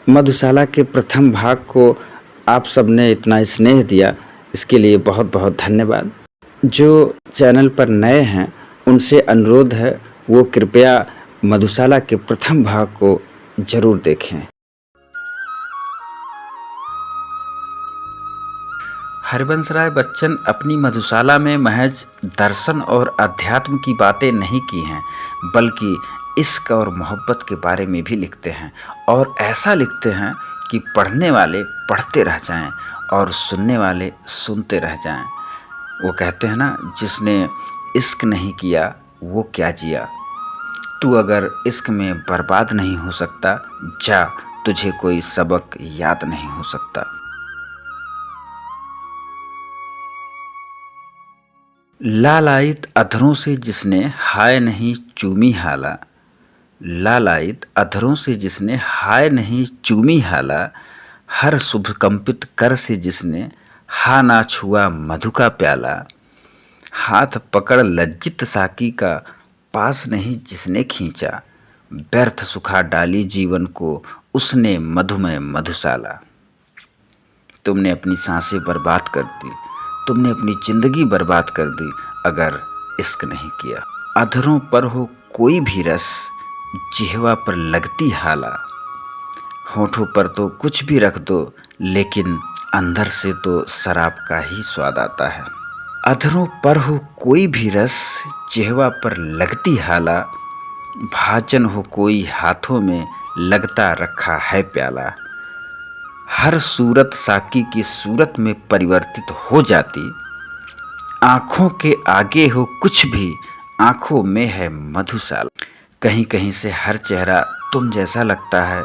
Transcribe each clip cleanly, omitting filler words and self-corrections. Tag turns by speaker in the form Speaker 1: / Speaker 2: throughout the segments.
Speaker 1: मधुशाला के प्रथम भाग को आप सबने इतना स्नेह दिया, इसके लिए बहुत बहुत धन्यवाद। जो चैनल पर नए हैं उनसे अनुरोध है वो कृपया मधुशाला के प्रथम भाग को जरूर देखें। हरिवंश राय बच्चन अपनी मधुशाला में महज दर्शन और अध्यात्म की बातें नहीं की हैं, बल्कि इश्क और मोहब्बत के बारे में भी लिखते हैं, और ऐसा लिखते हैं कि पढ़ने वाले पढ़ते रह जाएं और सुनने वाले सुनते रह जाएं। वो कहते हैं ना, जिसने इश्क नहीं किया वो क्या जिया। तू अगर इश्क में बर्बाद नहीं हो सकता, जा, तुझे कोई सबक याद नहीं हो सकता। लालायित अधरों से जिसने हाय नहीं चूमी हाला, लालायित अधरों से जिसने हाय नहीं चूमी हाला, हर शुभ कंपित कर से जिसने हा ना छुआ मधु का प्याला, हाथ पकड़ लज्जित साकी का पास नहीं जिसने खींचा, व्यर्थ सुखा डाली जीवन को उसने मधुमय मधुशाला। तुमने अपनी सांसें बर्बाद कर दी, तुमने अपनी जिंदगी बर्बाद कर दी अगर इश्क नहीं किया। अधरों पर हो कोई भी रस, जिह्वा पर लगती हाला, होठों पर तो कुछ भी रख दो, लेकिन अंदर से तो शराब का ही स्वाद आता है। अधरों पर हो कोई भी रस, जिह्वा पर लगती हाला, भाजन हो कोई हाथों में लगता रखा है प्याला, हर सूरत साकी की सूरत में परिवर्तित हो जाती, आँखों के आगे हो कुछ भी, आँखों में है मधुशाला। कहीं कहीं से हर चेहरा तुम जैसा लगता है,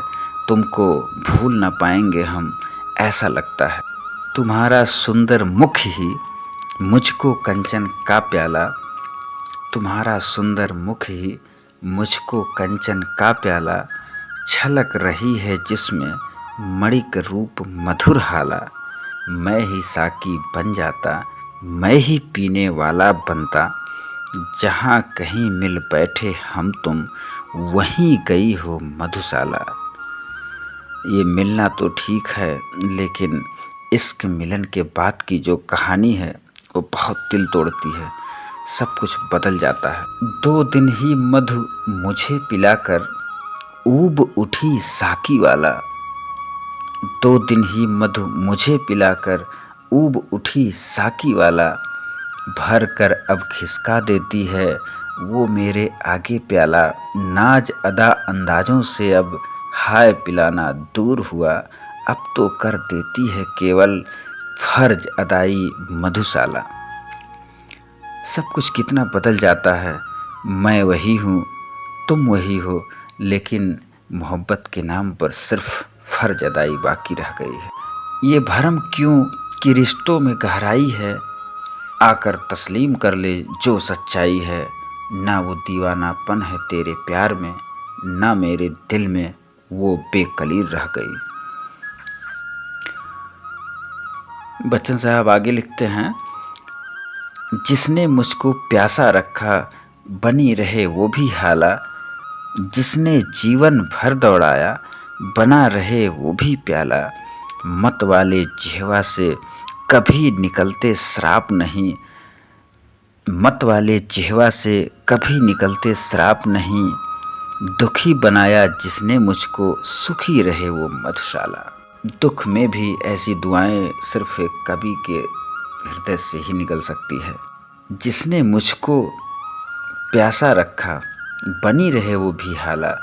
Speaker 1: तुमको भूल ना पाएंगे हम, ऐसा लगता है। तुम्हारा सुंदर मुख ही मुझको कंचन का प्याला, तुम्हारा सुंदर मुख ही मुझको कंचन का प्याला, छलक रही है जिसमें मणिक रूप मधुर हाला, मैं ही साकी बन जाता, मैं ही पीने वाला बनता, जहाँ कहीं मिल बैठे हम तुम, वहीं गई हो मधुशाला। ये मिलना तो ठीक है, लेकिन इश्क मिलन के बाद की जो कहानी है वो बहुत दिल तोड़ती है, सब कुछ बदल जाता है। 2 दिन ही मधु मुझे पिलाकर ऊब उठी साकी वाला, 2 दिन ही मधु मुझे पिलाकर ऊब उठी साकी वाला, भर कर अब खिसका देती है वो मेरे आगे प्याला, नाज अदा अंदाजों से अब हाय पिलाना दूर हुआ, अब तो कर देती है केवल फर्ज अदाई मधुशाला। सब कुछ कितना बदल जाता है, मैं वही हूँ, तुम वही हो, लेकिन मोहब्बत के नाम पर सिर्फ फर्ज अदाई बाकी रह गई है। ये भरम क्यों कि रिश्तों में गहराई है, आकर तस्लीम कर ले जो सच्चाई है, ना वो दीवानापन है तेरे प्यार में, ना मेरे दिल में वो बेकलीर रह गई। बच्चन साहब आगे लिखते हैं, जिसने मुझको प्यासा रखा बनी रहे वो भी हाला, जिसने जीवन भर दौड़ाया बना रहे वो भी प्याला, मत वाले जिह्वा से कभी निकलते श्राप नहीं, मत वाले जिह्वा से कभी निकलते श्राप नहीं, दुखी बनाया जिसने मुझको सुखी रहे वो मधुशाला। दुख में भी ऐसी दुआएं सिर्फ एक कवि के हृदय से ही निकल सकती है। जिसने मुझको प्यासा रखा बनी रहे वो भी हाला,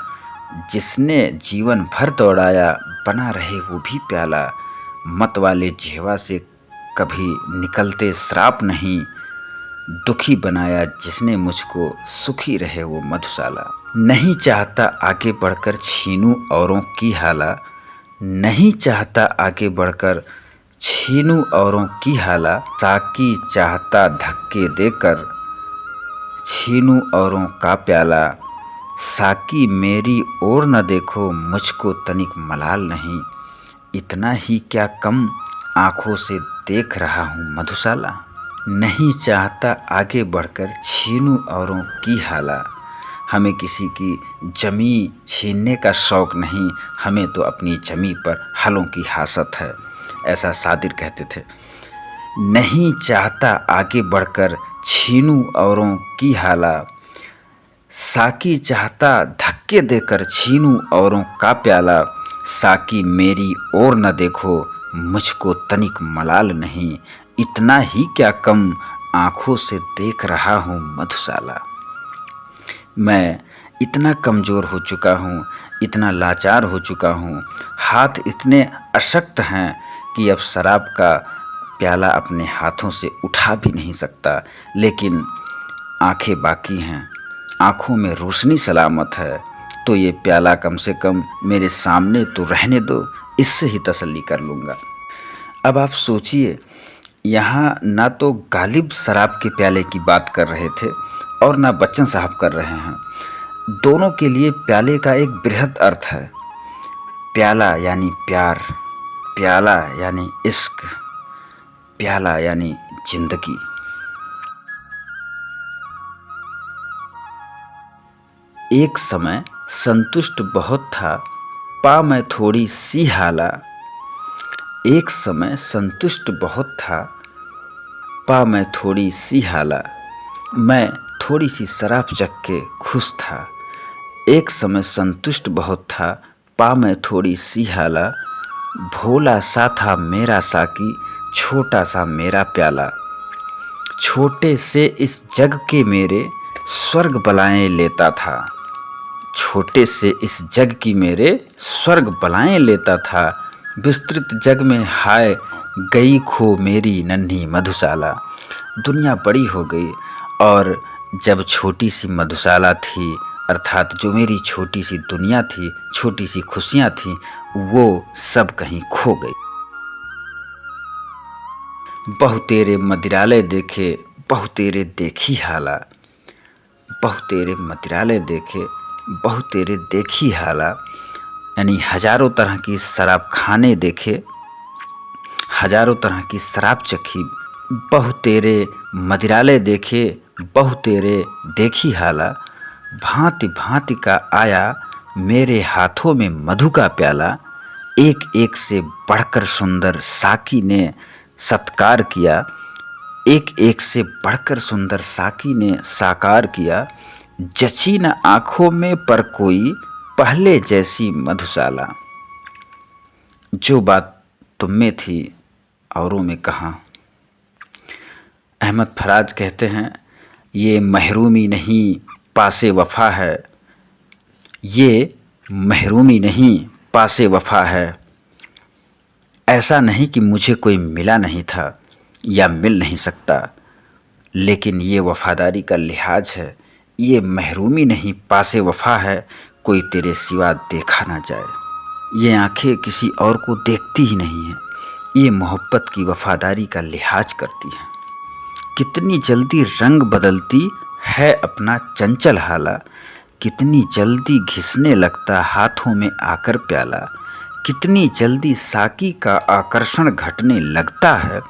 Speaker 1: जिसने जीवन भर दौड़ाया बना रहे वो भी प्याला, मत वाले जिह्वा से कभी निकलते श्राप नहीं, दुखी बनाया जिसने मुझको सुखी रहे वो मधुशाला। नहीं चाहता आगे बढ़कर छीनूं औरों की हाला, नहीं चाहता आगे बढ़कर छीनूं औरों की हाला, साकी चाहता धक्के देकर छीनूं औरों का प्याला, साकी मेरी ओर न देखो मुझको तनिक मलाल नहीं, इतना ही क्या कम आँखों से देख रहा हूँ मधुशाला। नहीं चाहता आगे बढ़कर छीनूं औरों की हाला, हमें किसी की जमी छीनने का शौक़ नहीं, हमें तो अपनी जमी पर हलों की हासत है। ऐसा सादिर कहते थे। नहीं चाहता आगे बढ़कर छीनूं औरों की हाला, साकी चाहता धक्के देकर छीनूं औरों का प्याला। साकी मेरी ओर न देखो, मुझको तनिक मलाल नहीं, इतना ही क्या कम आँखों से देख रहा हूँ मधुशाला। मैं इतना कमज़ोर हो चुका हूँ, इतना लाचार हो चुका हूँ, हाथ इतने अशक्त हैं कि अब शराब का प्याला अपने हाथों से उठा भी नहीं सकता। लेकिन आंखें बाकी हैं, आँखों में रोशनी सलामत है, तो ये प्याला कम से कम मेरे सामने तो रहने दो, इससे ही तसल्ली कर लूँगा। अब आप सोचिए, यहाँ ना तो गालिब शराब के प्याले की बात कर रहे थे और ना बच्चन साहब कर रहे हैं। दोनों के लिए प्याले का एक बृहद अर्थ है। प्याला यानी प्यार, प्याला यानी इश्क, प्याला यानी जिंदगी। एक समय संतुष्ट बहुत था, पा मैं थोड़ी सी हाला। एक समय संतुष्ट बहुत था, पा मैं थोड़ी सी हाला। मैं थोड़ी सी शराब चख के खुश था। एक समय संतुष्ट बहुत था, पा मैं थोड़ी सी हाला। भोला सा था मेरा साकी, छोटा सा मेरा प्याला। छोटे से इस जग के मेरे स्वर्ग बलाएं लेता था। छोटे से इस जग की मेरे स्वर्ग बलाएं लेता था। विस्तृत जग में हाय गई खो मेरी नन्ही मधुशाला। दुनिया बड़ी हो गई और जब छोटी सी मधुशाला थी, अर्थात जो मेरी छोटी सी दुनिया थी, छोटी सी खुशियाँ थीं, वो सब कहीं खो गई। बहु तेरे मदिरालय देखे, बहु तेरे देखी हाला। बहु तेरे मदिरालय देखे, बहु तेरे देखी हाला। यानी हजारों तरह की शराब खाने देखे, हजारों तरह की शराब चखी। बहु तेरे मदिरालय देखे, बहु तेरे देखी हाला। भांति भांति का आया मेरे हाथों में मधु का प्याला। एक एक से बढ़कर सुंदर साकी ने सत्कार किया। एक एक से बढ़कर सुंदर साकी ने साकार किया। जची न आँखों में पर कोई पहले जैसी मधुशाला। जो बात तुम में थी औरों में कहाँ। अहमद फराज कहते हैं, ये महरूमी नहीं पासे वफा है, ये महरूमी नहीं पासे वफा है। ऐसा नहीं कि मुझे कोई मिला नहीं था या मिल नहीं सकता, लेकिन ये वफादारी का लिहाज है। ये महरूमी नहीं पासे वफा है, कोई तेरे सिवा देखा ना जाए। ये आंखें किसी और को देखती ही नहीं हैं, ये मोहब्बत की वफादारी का लिहाज करती हैं। कितनी जल्दी रंग बदलती है अपना चंचल हाला। कितनी जल्दी घिसने लगता हाथों में आकर प्याला। कितनी जल्दी साकी का आकर्षण घटने लगता है।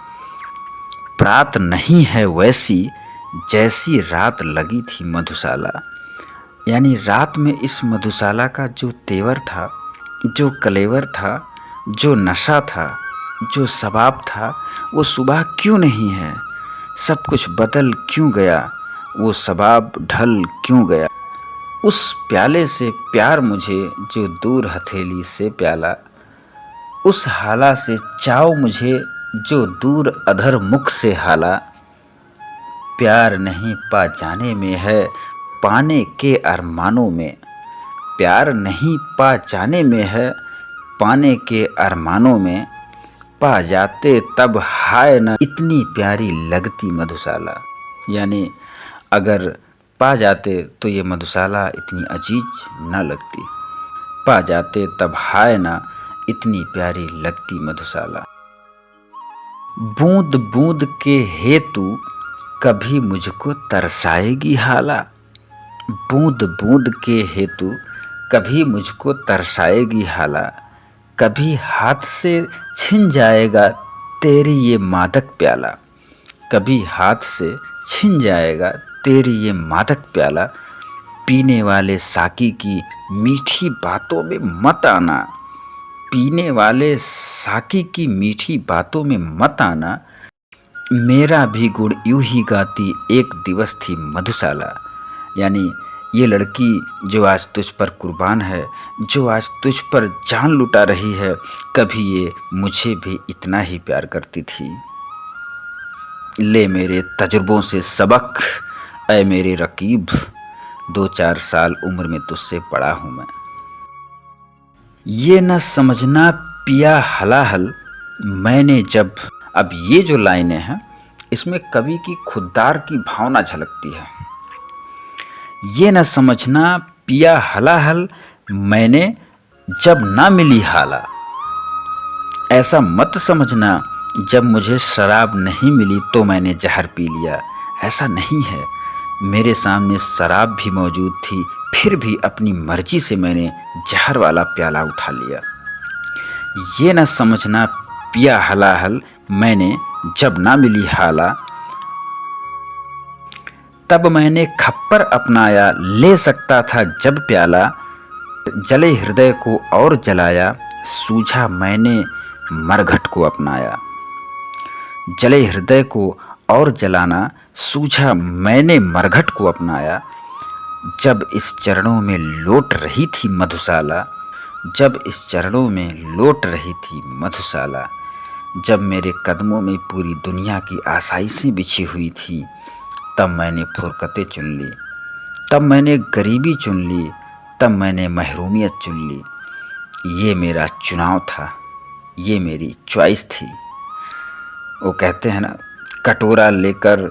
Speaker 1: रात नहीं है वैसी जैसी रात लगी थी मधुशाला। यानी रात में इस मधुशाला का जो तेवर था, जो कलेवर था, जो नशा था, जो शबाब था, वो सुबह क्यों नहीं है। सब कुछ बदल क्यों गया, वो शबाब ढल क्यों गया। उस प्याले से प्यार मुझे जो दूर हथेली से प्याला। उस हाला से चाव मुझे जो दूर अधर मुख से हाला। प्यार नहीं पा जाने में है पाने के अरमानों में। प्यार नहीं पा जाने में है पाने के अरमानों में। पा जाते तब हाय न इतनी प्यारी लगती मधुशाला। यानी अगर पा जाते तो ये मधुशाला इतनी अजीज न लगती। पा जाते तब हाय न इतनी प्यारी लगती मधुशाला। बूंद बूंद के हेतु कभी मुझको तरसाएगी हाला। बूंद बूंद के हेतु कभी मुझको तरसाएगी हाला। कभी हाथ से छिन जाएगा तेरी ये मादक प्याला। कभी हाथ से छिन जाएगा तेरी ये मादक प्याला। पीने वाले साकी की मीठी बातों में मत आना, पीने वाले साकी की मीठी बातों में मत आना, मेरा भी गुण यूं ही गाती एक दिवस थी मधुशाला। यानी ये लड़की जो आज तुझ पर कुर्बान है, जो आज तुझ पर जान लुटा रही है, कभी ये मुझे भी इतना ही प्यार करती थी। ले मेरे तजुर्बों से सबक, ऐ मेरे रकीब, 2-4 साल उम्र में तुझसे बड़ा हूँ मैं। ये न समझना पिया हलाहल मैंने जब, अब ये जो लाइनें हैं इसमें कवि की खुददार की भावना झलकती है। ये न समझना पिया हलाहल मैंने जब ना मिली हाला, ऐसा मत समझना जब मुझे शराब नहीं मिली तो मैंने जहर पी लिया। ऐसा नहीं है, मेरे सामने शराब भी मौजूद थी, फिर भी अपनी मर्जी से मैंने जहर वाला प्याला उठा लिया। ये न समझना पिया हलाहल मैंने जब ना मिली हाला, तब मैंने खप्पर अपनाया, ले सकता था जब प्याला, जले हृदय को और जलाया, सूझा मैंने मरघट को अपनाया। जले हृदय को और जलाना, सूझा मैंने मरघट को अपनाया। जब इस चरणों में लौट रही थी मधुशाला, जब इस चरणों में लौट रही थी मधुशाला, जब मेरे कदमों में पूरी दुनिया की आसाइशें बिछी हुई थी, तब मैंने फुरकतें चुन ली, तब मैंने गरीबी चुन ली, तब मैंने महरूमियत चुन ली। ये मेरा चुनाव था, ये मेरी चॉइस थी। वो कहते हैं ना, कटोरा लेकर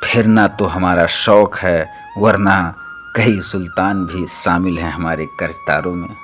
Speaker 1: फिरना तो हमारा शौक़ है, वरना कई सुल्तान भी शामिल हैं हमारे कर्जदारों में।